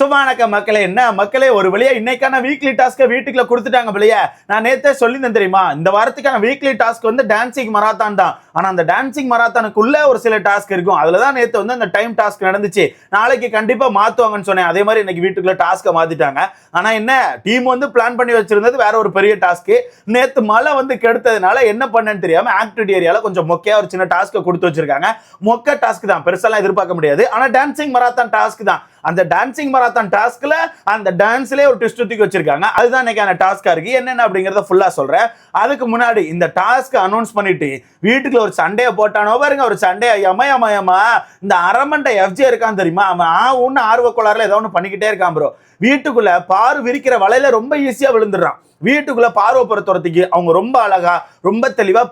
சுமானக்க மக்களே, என்ன மக்களே, ஒரு வழியா இன்னைக்கான வீக்லி டாஸ்க் வீட்டுக்குள்ள கொடுத்துட்டாங்க பிள்ளையா. நான் நேத்தே சொல்லியிருந்தேன் தெரியுமா, இந்த வாரத்துக்கான வீக்லி டாஸ்க் வந்து டான்சிங் மராத்தான் தான். ஆனா அந்த டான்சிங் மராத்தானுக்குள்ள ஒரு சில டாஸ்க் இருக்கும். அதுலதான் நேத்து வந்து அந்த டைம் டாஸ்க் நடந்துச்சு. நாளைக்கு கண்டிப்பா மாத்துவாங்கன்னு சொன்னேன். அதே மாதிரி இன்னைக்கு வீட்டுக்குள்ள டாஸ்க மாத்திட்டாங்க. ஆனா என்ன, டீம் வந்து பிளான் பண்ணி வச்சிருந்தது வேற ஒரு பெரிய டாஸ்க். நேத்து மழை வந்து கெடுத்ததுனால என்ன பண்ணேன்னு தெரியாம ஆக்டிவிட்டி ஏரியால கொஞ்சம் மொக்கையா ஒரு சின்ன டாஸ்க் கொடுத்து வச்சிருக்காங்க. மொக்க டாஸ்க் தான், பெருசாலாம் எதிர்பார்க்க முடியாது. ஆனா டான்சிங் மராத்தான் டாஸ்க் தான். அந்த டான்சிங் மராத்தான் டாஸ்க்ல அந்த டான்ஸ்லயே ஒரு ட்விஸ்ட் தூக்கி வச்சிருக்காங்க. அதுதான் இன்னைக்கான டாஸ்கா இருக்கு. என்னென்ன அப்படிங்கறத ஃபுல்லா சொல்றேன். அதுக்கு முன்னாடி இந்த டாஸ்க் அனௌன்ஸ் பண்ணிட்டு வீட்டுக்குள்ள ஒரு சண்டையை போட்டானோ பாருங்க, ஒரு சண்டை யமயமயமா. இந்த அரமண்ட எஃப்ஜே இருக்கான் தெரியுமா, அவன் ஒன்னு ஆர்வ கோளாறுல ஏதோ ஒன்று பண்ணிக்கிட்டே இருக்கான் ப்ரோ. வீட்டுக்குள்ள பாரு விரிக்கிற வலையில ரொம்ப ஈஸியா விழுந்துடுறான். வீட்டுக்குள்ள பார்வை பொறுத்தவரத்துக்கு அவங்க ரொம்ப அழகா ரொம்ப தெளிவா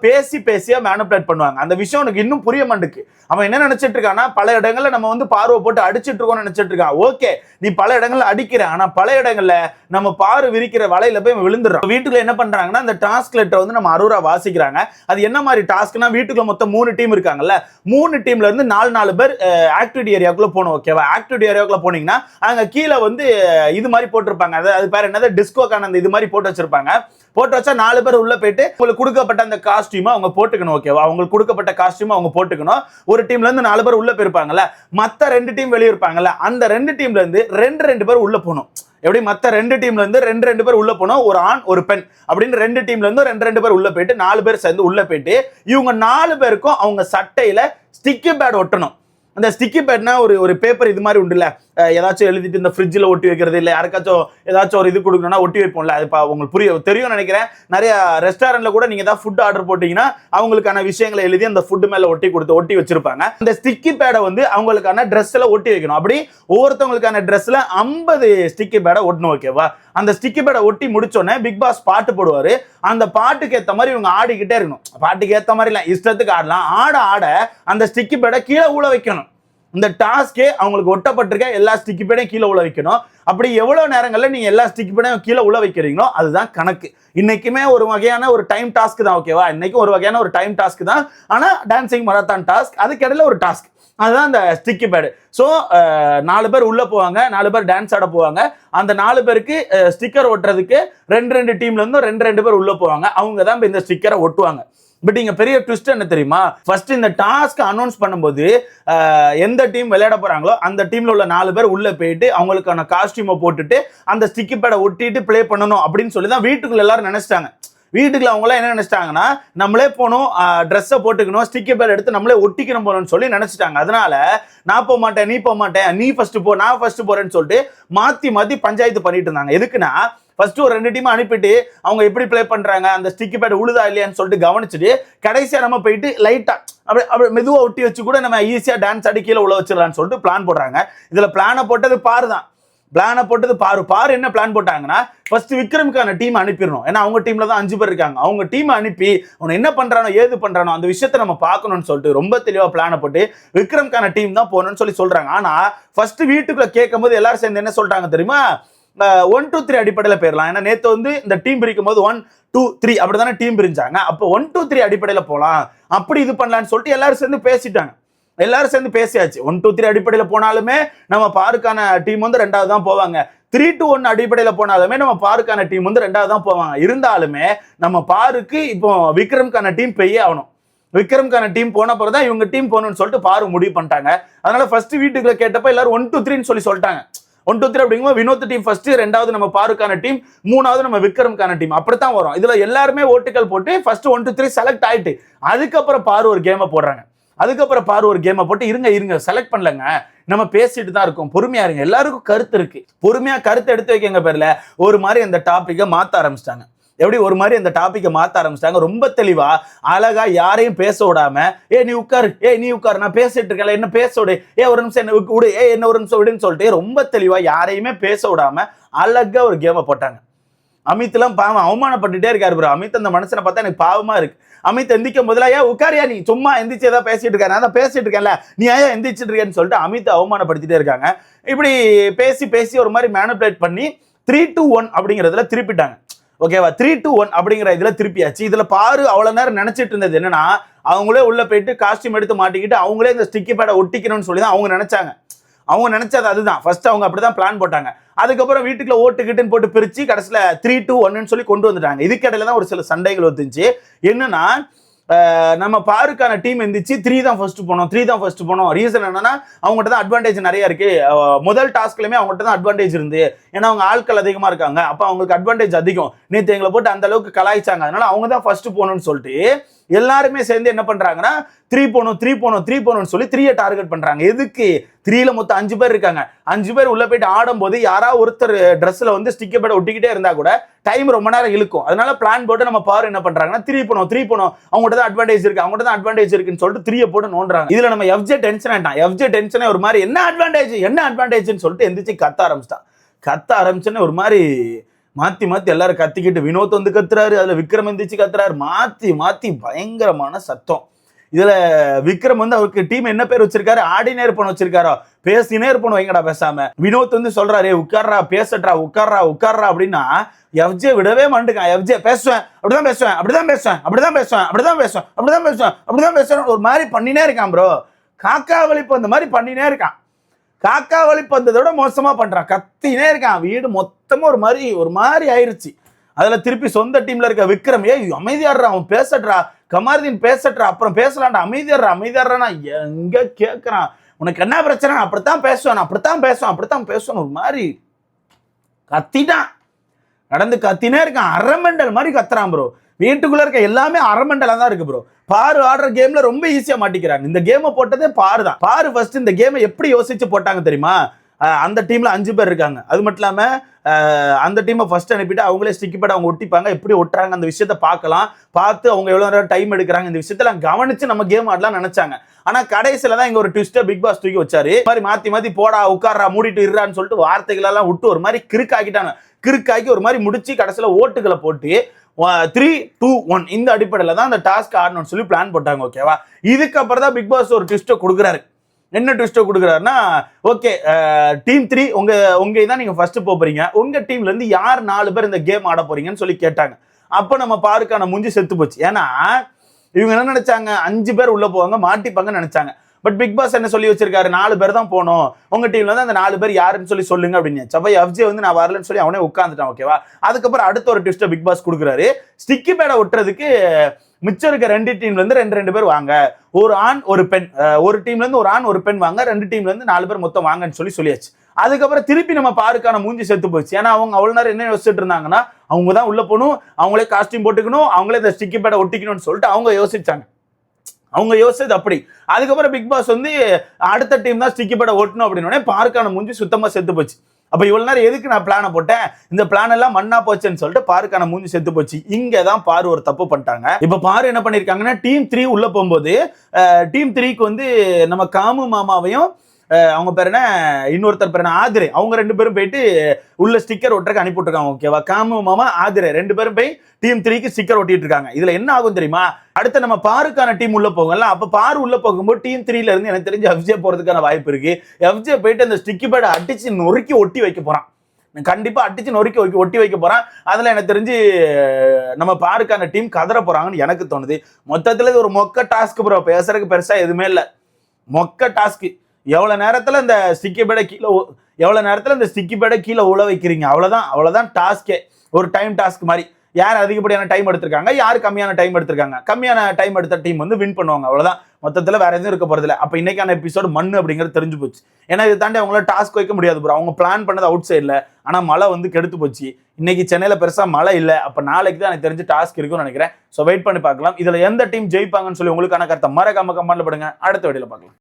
பேசியா மேனிபுலேட் பண்ணுவாங்க. அந்த விஷயம் உனக்கு இன்னும் புரிய மாட்டுக்கு. அவன் என்ன நினைச்சிட்டு இருக்கான்னா, பல இடங்கள்ல நம்ம வந்து பார்வை போட்டு அடிச்சிட்டு இருக்கோம்னு நினைச்சிட்டு இருக்கான். ஓகே, நீ பல இடங்கள்ல அடிக்கிற, ஆனா பல இடங்கள்ல நம்ம பாரு விரிக்கிற வலையில போய் விழுந்துடுறோம். வீட்டுக்குள்ள என்ன பண்றாங்கன்னா, அந்த டாஸ்க் லெட்டர் வந்து நம்ம அருரா வாசிக்கிறாங்க. அது என்ன மாதிரி டாஸ்க்னா, வீட்டுக்குள்ள மொத்தம் 3 டீம் இருக்காங்கல்ல, 3 டீம்ல இருந்து 4 பேர் ஆக்டிவிட்டி ஏரியாக்குள்ள போகணும். ஓகேவா? ஆக்டிவிட்டி ஏரியாக்குள்ள போனீங்கன்னா அங்க கீழே வந்து இது மாதிரி போட்டிருப்பாங்க. அது பேர் என்னது, டிஸ்கோக்கான அந்த இது மாதிரி போட்டு வச்சிருப்பாங்க. போட்டு வச்சா 4 பேர் உள்ள போயிட்டு உங்களுக்கு கொடுக்கப்பட்ட அந்த காஸ்டியூம் அவங்க போட்டுக்கணும். ஓகேவா? அவங்களுக்கு கொடுக்கப்பட்ட காஸ்டியூம் அவங்க போட்டுக்கணும். ஒரு டீம்ல இருந்து 4 பேர் உள்ள போயிருப்பாங்கல்ல, மத்த 2 டீம் வெளியே இருப்பாங்கல்ல, அந்த 2 டீம்ல இருந்து 2 பேர் உள்ள போகணும். எப்படி மத்த 2 டீம்ல இருந்து 2 பேர் உள்ள போனோம், ஒரு ஆண் ஒரு பெண் அப்படின்னு 2 டீம்ல இருந்து 2 பேர் உள்ள போயிட்டு 4 பேர் சேர்ந்து உள்ள போயிட்டு இவங்க 4 பேருக்கும் அவங்க சட்டையில ஸ்டிக்கி பேட் ஒட்டணும். அந்த ஸ்டிக்கி பேட்னா ஒரு பேப்பர் இது மாதிரி உண்டுல்ல, ஏதாச்சும் எழுதிட்டு இந்த ஃப்ரிட்ஜில் ஒட்டி வைக்கிறது, இல்லை யாருக்காச்சும் ஏதாச்சும் ஒரு இது கொடுக்கணும்னா ஒட்டி வைப்போம்ல. அது உங்களுக்கு தெரியும் நினைக்கிறேன். நிறைய ரெஸ்டாரண்ட்ல கூட நீங்க ஏதாவது ஃபுட் ஆர்டர் போட்டீங்கன்னா அவங்களுக்கான விஷயங்களை எழுதி அந்த ஃபுட் மேல ஒட்டி வச்சிருப்பாங்க. அந்த ஸ்டிக்கி பேடை வந்து அவங்களுக்கான ட்ரெஸ்ல ஒட்டி வைக்கணும். அப்படி ஒவ்வொருத்தவங்களுக்கான ட்ரெஸ்ல 50 ஸ்டிக்கி பேடை ஒட்டணும். ஓகேவா? அந்த ஸ்டிக்கி பேடை ஒட்டி முடிச்சோடனே பிக் பாஸ் பாட்டு போடுவாரு. அந்த பாட்டுக்கு ஏற்ற மாதிரி இவங்க ஆடிக்கிட்டே இருக்கணும். பாட்டுக்கு ஏற்ற மாதிரி இல்லை, இஷ்டத்துக்கு ஆடலாம். ஆட அந்த ஸ்டிக்கி பேடை கீழே ஊழ வைக்கணும். இந்த டாஸ்கே அவங்களுக்கு ஒட்டப்பட்டிருக்க எல்லா ஸ்டிக்கி பேடையும் கீழே உள்ள வைக்கணும். அப்படி எவ்வளவு நேரங்கள்ல நீங்க எல்லா ஸ்டிக்கி பேடையும் கீழே உள்ள வைக்கிறீங்களோ அதுதான் கணக்கு. இன்னைக்குமே ஒரு வகையான ஒரு டைம் டாஸ்க் தான். ஓகேவா? இன்னைக்கு ஒரு வகையான ஒரு டைம் டாஸ்க் தான். ஆனா டான்சிங் மராத்தான் டாஸ்க், அதுக்கு இடையில ஒரு டாஸ்க், அதுதான் அந்த ஸ்டிக்கி பேடு. ஸோ 4 பேர் உள்ள போவாங்க, 4 பேர் டான்ஸ் ஆட போவாங்க. அந்த 4 பேருக்கு ஸ்டிக்கர் ஒட்டுறதுக்கு 2 டீம்ல இருந்தும் 2 பேர் உள்ள போவாங்க. அவங்க தான் இந்த ஸ்டிக்கரை ஒட்டுவாங்க. பட் இங்க பெரிய ட்விஸ்ட் என்ன தெரியுமா, ஃபர்ஸ்ட் இந்த டாஸ்க் அனௌன்ஸ் பண்ணும்போது எந்த டீம் விளையாட போறாங்களோ அந்த டீம்ல உள்ள 4 பேர் உள்ள போயிட்டு அவங்களுக்கான காஸ்டியூமை போட்டுட்டு அந்த ஸ்டிக்கி பேடை ஒட்டிட்டு பிளே பண்ணணும் அப்படின்னு சொல்லி தான் வீட்டுக்குள்ள எல்லாரும் நினைச்சிட்டாங்க. வீட்டுக்குள்ள அவங்களாம் என்ன நினைச்சிட்டாங்கன்னா, நம்மளே போகணும், ட்ரெஸ்ஸை போட்டுக்கணும், ஸ்டிக்கி பேட் எடுத்து நம்மளே ஒட்டிக்கணும் போகணும்னு சொல்லி நினைச்சிட்டாங்க. அதனால நான் போக மாட்டேன், நீ போக மாட்டேன், நீ ஃபர்ஸ்ட் போ, நான் ஃபர்ஸ்ட் போறேன்னு சொல்லிட்டு மாத்தி பஞ்சாயத்து பண்ணிட்டு இருந்தாங்க. எதுக்குன்னா, ஃபர்ஸ்ட் ஒரு 2 டீம் அனுப்பிட்டு அவங்க எப்படி பிளே பண்றாங்க, அந்த ஸ்டிக்கி பேட் உழுதா இல்லையான்னு சொல்லிட்டு கவனிச்சுட்டு கடைசியா நம்ம போயிட்டு லைட்டா அப்படி மெதுவா ஒட்டி வச்சு கூட நம்ம ஈஸியா டான்ஸ் ஆடி கீழே உள்ள வச்சிடலாம்னு சொல்லிட்டு பிளான் போடுறாங்க. இதுல பிளானை போட்டது பாரு தான். பாரு என்ன பிளான் போட்டாங்கன்னா, ஃபர்ஸ்ட் விக்ரமுக்கான டீம் அனுப்பிடணும். ஏன்னா அவங்க டீம்ல தான் 5 பேர் இருக்காங்க. அவங்க டீம் அனுப்பி அவன் என்ன பண்றானோ ஏது பண்றானோ அந்த விஷயத்தை நம்ம பார்க்கணும்னு சொல்லிட்டு ரொம்ப தெளிவா பிளானை போட்டு விக்ரமுக்கான டீம் தான் போகணும்னு சொல்றாங்க. ஆனா ஃபர்ஸ்ட் வீட்டுக்குள்ள கேட்கும் போது எல்லாரும் சேர்ந்து என்ன சொல்றாங்க தெரியுமா, 1 2 3 அடிப்படையில் போயிடலாம். ஏன்னா நேற்று வந்து இந்த டீம் பிரிக்கும் போது 1 2 3 அப்படிதானே டீம் பிரிஞ்சாங்க. அப்போ 1 2 3 அடிப்படையில் போகலாம், அப்படி இது பண்ணலான்னு சொல்லிட்டு எல்லாரும் சேர்ந்து பேசிட்டாங்க. எல்லாரும் சேர்ந்து பேசியாச்சு. 1 2 3 அடிப்படையில் போனாலுமே நம்ம பாருக்கான டீம் வந்து 2வது தான் போவாங்க. 3 to 1 அடிப்படையில் போனாலுமே நம்ம பாருக்கான டீம் வந்து 2வது தான் போவாங்க. இருந்தாலுமே நம்ம பாருக்கு இப்போ விக்ரமுக்கான டீம் பெய்யே ஆகணும். விக்ரமுக்கான டீம் போன பிறகு தான் இவங்க டீம் போகணும்னு சொல்லிட்டு பாரு முடிவு பண்ணிட்டாங்க. அதனால ஃபர்ஸ்ட் வீட்டுக்குள்ள கேட்டப்ப எல்லாரும் 1 2 3 சொல்லிட்டாங்க. 1 2 3 அப்படிங்கும்போது வினோத் டீம் ஃபர்ஸ்ட், 2வது நம்ம பாருக்கான டீம், 3வது நம்ம விக்ரமுக்கான டீம், அப்படித்தான் வரும். இதுல எல்லாருமே ஓட்டுகள் போட்டு ஃபர்ஸ்ட் 1 2 3 செலக்ட் ஆயிட்டு அதுக்கப்புறம் பாரு ஒரு கேமை போடுறாங்க. அதுக்கப்புறம் பாரு ஒரு கேமை போட்டு இருங்க செலக்ட் பண்ணலங்க, நம்ம பேசிட்டு தான் இருக்கோம், பொறுமையா இருங்க, எல்லாருக்கும் கருத்து இருக்கு, பொறுமையா கருத்து எடுத்து வைக்கங்க பேர்ல ஒரு மாதிரி அந்த டாபிக்கை மாத்த ஆரம்பிச்சிட்டாங்க. எப்படி ஒரு மாதிரி அந்த டாபிக்கை மாத்த ஆரம்பிச்சிட்டாங்க. ரொம்ப தெளிவா அழகா யாரையும் பேச விடாம, நீ உட்காரு, நான் பேசிட்டு இருக்கல, என்ன பேச விடு, ஒரு நிமிஷம் என்ன விடு, என்ன ஒரு நிமிஷம் விடுன்னு சொல்லிட்டு ரொம்ப தெளிவா யாரையுமே பேச விடாம அழகா ஒரு கேமை போட்டாங்க. அமித் எல்லாம் பாவம் அவமானப்பட்டுட்டே இருக்காரு ப்ரோ. அமித் அந்த மனுஷனை பார்த்தா எனக்கு பாவமா இருக்கு. அமித் எந்திக்கும் போதுல, உட்காரியா நீ சும்மா எந்திரிச்சு ஏதாவது பேசிட்டு இருக்க, நான் தான் பேசிட்டு இருக்கேன்ல, நீ ஏன் எந்திரிச்சிட்டு இருக்கேன்னு சொல்லிட்டு அமித் அவமானப்படுத்திட்டே இருக்காங்க. இப்படி பேசி ஒரு மாதிரி மேனிபுலேட் பண்ணி 3 to 1 அப்படிங்கிறதுல திருப்பிட்டாங்க. ஓகேவா? 3 to 1 அப்படிங்கிற இதுல திருப்பியாச்சு. இதுல பாரு அவ்வளவு நேரம் நினைச்சிட்டு இருந்தது என்னன்னா, அவங்களே உள்ள போயிட்டு காஸ்டியூம் எடுத்து மாட்டிக்கிட்டு அவங்களே இந்த ஸ்டிக்கி பேடை ஒட்டிக்கணும்னு சொல்லி தான் அவங்க நினைச்சாங்க. அவங்க நினைச்சது அதுதான். ஃபர்ஸ்ட் அவங்க அப்படிதான் பிளான் போட்டாங்க. அதுக்கப்புறம் வீட்டுக்குள்ள ஓட்டுக்கிட்டுன்னு போட்டு பிரிச்சு கடைசியில 3-2-1 சொல்லி கொண்டு வந்துட்டாங்க. இதுக்கிடையில தான் ஒரு சில சண்டைகள் வந்துச்சு. என்னன்னா நம்ம பாருக்கான டீம் இருந்துச்சு 3 தான் ஃபர்ஸ்ட் போனோம். ரீசன் என்னன்னா அவங்ககிட்ட தான் அட்வான்டேஜ் நிறைய இருக்கு. முதல் டாஸ்க்லயுமே அவங்ககிட்ட தான் அட்வான்டேஜ் இருந்து, ஏன்னா அவங்க ஆட்கள் அதிகமா இருக்காங்க, அப்ப அவங்களுக்கு அட்வான்டேஜ் அதிகம். நேற்று எங்களை போட்டு அந்த அளவுக்கு கலாய்ச்சாங்க, அதனால அவங்க தான் ஃபர்ஸ்ட் போகணும்னு சொல்லிட்டு எல்லாருமே சேர்ந்து என்ன பண்றாங்கன்னா 3 போகணும்னு சொல்லி 3 டார்கெட் பண்றாங்க. எதுக்கு? 3ல மொத்தம் 5 பேர் இருக்காங்க. 5 பேர் உள்ள போயிட்டு ஆடும் போது யாராவது ஒருத்தர் ட்ரெஸ்ல வந்து ஸ்டிக்கர் பேட ஒட்டிக்கிட்டே இருந்தா கூட டைம் ரொம்ப நேரம் இழுக்கும். அதனால பிளான் போட்டு நம்ம பாரு என்ன பண்றாங்கன்னா 3 போனோம் அவங்ககிட்ட தான் அட்வான்டேஜ் இருக்குன்னு சொல்லிட்டு 3 போட்டு நோண்டுறாங்க. இதுல நம்ம எஃப்ஜே டென்ஷன் ஆயிட்டான். எஃப்ஜே டென்ஷனே ஒரு மாதிரி என்ன அட்வான்டேஜ்னு சொல்லிட்டு எந்திரிச்சு கத்த ஆரம்பிச்சுன்னு ஒரு மாதிரி மாத்தி எல்லாரும் கத்திக்கிட்டு, வினோத் வந்து கத்துறாரு, அதுல விக்ரம் எந்திரிச்சு கத்துறாரு, மாத்தி பயங்கரமான சத்தம். இதுல விக்ரம் வந்து அவருக்கு டீம் என்ன பேர் வச்சிருக்காரு, ஆடினே இருப்போம் வச்சிருக்காரோ, பேசினே இருப்போம் வைங்கடா பேசாம. வினோத் வந்து சொல்றாரு உட்கார்றா பேசட்றா உட்கார்றா அப்படின்னா எஃப்ஜே விடவே மாட்டுக்கான். எஃப்ஜே அப்படிதான் பேசுவேன் ஒரு மாதிரி பண்ணினே இருக்கான் ப்ரோ. காக்கா வலிப்பு அந்த மாதிரி பண்ணினே இருக்கான். காக்கா வலிப்பு வந்ததோட மோசமா பண்றான், கத்தினே இருக்கான். வீடு மொத்தமா ஒரு மாதிரி ஆயிருச்சு. அதுல திருப்பி சொந்த டீம்ல இருக்க விக்ரம் அமைதியாடுறா, அவன் பேசட்றா, கமாருதீன் பேசட்றா, அப்புறம் பேசலாம்டா, அமைதியாடுறா எங்க கேட்கறான், உனக்கு என்ன பிரச்சனை, அப்படித்தான் பேசுவேன் ஒரு மாதிரி கத்திட்டான். நடந்து கத்தினே இருக்கான். அரமண்டல் மாதிரி கத்துறான் ப்ரோ. வீட்டுக்குள்ள இருக்க எல்லாமே அரமண்டலா தான் இருக்கு ப்ரோ. பாரு ஆடுற கேம்ல ரொம்ப ஈஸியா மாட்டிக்கிறாங்க. இந்த கேமை போட்டதே பாரு தான். பாரு ஃபர்ஸ்ட் இந்த கேமை எப்படி யோசிச்சு போட்டாங்க தெரியுமா? அந்த டீம்ல 5 பேர் இருக்காங்க. அது மட்டும் இல்லாம அந்த டீமை ஃபர்ஸ்ட் அனுப்பிட்டு அவங்களே ஸ்டிக்கி பேட் அவங்க ஒட்டிப்பாங்க, எப்படி ஒட்டுறாங்க அந்த விஷயத்த பார்த்து அவங்க எவ்வளவு நேரம் டைம் எடுக்கிறாங்க, இந்த விஷயத்தெல்லாம் கவனிச்சு நம்ம கேம் ஆடலாம் நினைச்சாங்க. ஆனா கடைசியில தான் இங்க ஒரு ட்விஸ்ட பிக் பாஸ் தூக்கி வச்சாரு. மாத்தி போடா உட்கார்றா மூடிட்டு இருறான்னு சொல்லிட்டு வார்த்தைகள் எல்லாம் விட்டு ஒரு மாதிரி கிறுக்காக்கி ஒரு மாதிரி முடிச்சு கடைசியில ஓட்டுகளை போட்டு 3-2-1 இந்த அடிப்படையில தான் அந்த டாஸ்க் ஆடணும்னு சொல்லி பிளான் போட்டாங்க. ஓகேவா? இதுக்கப்புறம் தான் பிக் பாஸ் ஒரு ட்விஸ்ட கொடுக்குறாரு. என்ன ட்விஸ்ட் கொடுக்குறாருன்னா, ஓகே டீம் 3 உங்க தான் நீங்க ஃபர்ஸ்ட் போறீங்க, உங்க டீம்ல இருந்து யார் 4 பேர் இந்த கேம் ஆட போறீங்கன்னு சொல்லி கேட்டாங்க. அப்ப நம்ம பாருக்கான மூஞ்சி செத்து போச்சு. ஏன்னா இவங்க என்ன நினைச்சாங்க, 5 பேர் உள்ள போவாங்க மாட்டிப்பாங்கன்னு நினைச்சாங்க. பட் பிக் பாஸ் என்ன சொல்லி வச்சிருக்காரு, 4 பேர் தான் போனோம், உங்க டீம்ல வந்து அந்த 4 பேர் யாருன்னு சொல்லி சொல்லுங்க அப்படின்னு. சபை எஃப்ஜே வந்து நான் வரலன்னு சொல்லி அவனே உட்காந்துட்டான். ஓகேவா? அதுக்கப்புறம் அடுத்த ஒரு ட்விஸ்ட பிக் பாஸ் கொடுக்குறாரு. ஸ்டிக்கி பேட ஒட்டுறதுக்கு மிச்சம் இருக்க 2 டீம்ல இருந்து 2 பேர் வாங்க, ஒரு ஆண் ஒரு பெண், ஒரு டீம்ல இருந்து ஒரு ஆண் ஒரு பெண் வாங்க, 2 டீம்ல இருந்து 4 பேர் மொத்தம் வாங்கன்னு சொல்லியாச்சு. அதுக்கப்புறம் திருப்பி நம்ம பாருக்கான மூஞ்சி செத்து போச்சு. ஏன்னா அவங்க அவ்வளவு நேரம் என்ன யோசிச்சுட்டு இருந்தாங்கன்னா, அவங்க தான் உள்ள போகணும், அவங்களே காஸ்டியூம் போட்டுக்கணும், அவங்களே இந்த ஸ்டிக்கி பேட ஒட்டிக்கணும்னு சொல்லிட்டு அவங்க யோசிச்சாங்க. அவங்க யோசிச்சது அப்படி. அதுக்கப்புறம் பிக் பாஸ் வந்து அடுத்த டீம் தான் ஸ்டிக்கி பேட ஒட்டணும் அப்படின்னு பாருக்கான மூஞ்சி சுத்தமா செத்து போச்சு. அப்ப இவ்வளவு நேரம் எதுக்கு நான் பிளான போட்டேன், இந்த பிளான் எல்லாம் மண்ணா போச்சுன்னு சொல்லிட்டு பாருக்கான மூஞ்சி செத்து போச்சு. இங்கதான் பாரு ஒரு தப்பு பண்ணிட்டாங்க. இப்ப பாரு என்ன பண்ணிருக்காங்கன்னா, டீம் 3 உள்ள போகும்போது டீம் 3க்கு வந்து நம்ம காமு மாமாவையும் அவங்க பேர் என்ன இன்னொருத்தர் பேர் ஆதிரே, அவங்க 2 பேரும் போயிட்டு உள்ள ஸ்டிக்கர் ஒட்டுறக்கு அனுப்பி விட்டுருக்காங்க. ஓகேவா? காமு மாமா ஆதிரே 2 பேரும் போய் டீம் 3க்கு ஸ்டிக்கர் ஒட்டிட்டு இருக்காங்க. இதுல என்ன ஆகும் தெரியுமா, அடுத்து நம்ம பாருக்கான டீம் உள்ள போகல. அப்ப பாரு உள்ள போகும்போது டீம் 3ல இருந்து எனக்கு தெரிஞ்சு எஃப்ஜே போறதுக்கான வாய்ப்பு இருக்கு. எஃப்ஜே போயிட்டு அந்த ஸ்டிக்கி பேட அடிச்சு நொறுக்கி ஒட்டி வைக்க போறான். கண்டிப்பா அடிச்சு நொறுக்கி ஒட்டி வைக்க போறான். அதுல எனக்கு தெரிஞ்சு நம்ம பாருக்கான டீம் கதற போறாங்கன்னு எனக்கு தோணுது. மொத்தத்துல இது ஒரு மொக்க டாஸ்க் ப்ரோ. பேசுறதுக்கு பெருசா எதுவுமே இல்ல, மொக்க டாஸ்க். எவ்வளவு நேரத்துல இந்த ஸ்டிக்கி பேட கீழே உள்ள வைக்கிறீங்க, அவ்வளவுதான் டாஸ்கே. ஒரு டைம் டாஸ்க் மாதிரி. யார் அதிகப்படியான டைம் எடுத்திருக்காங்க, யார் கம்மியான டைம் எடுத்திருக்காங்க, கம்மியான டைம் எடுத்த டீம் வந்து வின் பண்ணுவாங்க. அவ்வளவுதான். மொத்தத்துல வேற எதுவும் இருக்க போறது இல்லை. அப்ப இன்னைக்கான எபிசோடு மண்ணு அப்படிங்கிறது தெரிஞ்சு போச்சு. ஏன்னா இதை தாண்டி அவங்களால டாஸ்க் வைக்க முடியாது ப்ரோ. அவங்க பிளான் பண்ணது அவுட் சைட்ல, ஆனா மழை வந்து கெடுத்து போச்சு. இன்னைக்கு சென்னையில பெருசா மழை இல்லை. அப்ப நாளைக்கு தான் எனக்கு தெரிஞ்சு டாஸ்க் இருக்கும்னு நினைக்கிறேன். ஸோ வெயிட் பண்ணி பார்க்கலாம். இதுல எந்த டீம் ஜெயிப்பாங்கன்னு சொல்லி உங்களுக்கான கருத்தை மறக்காம கமெண்ட்ல போடுங்க. அடுத்த வீடியோல பார்க்கலாம்.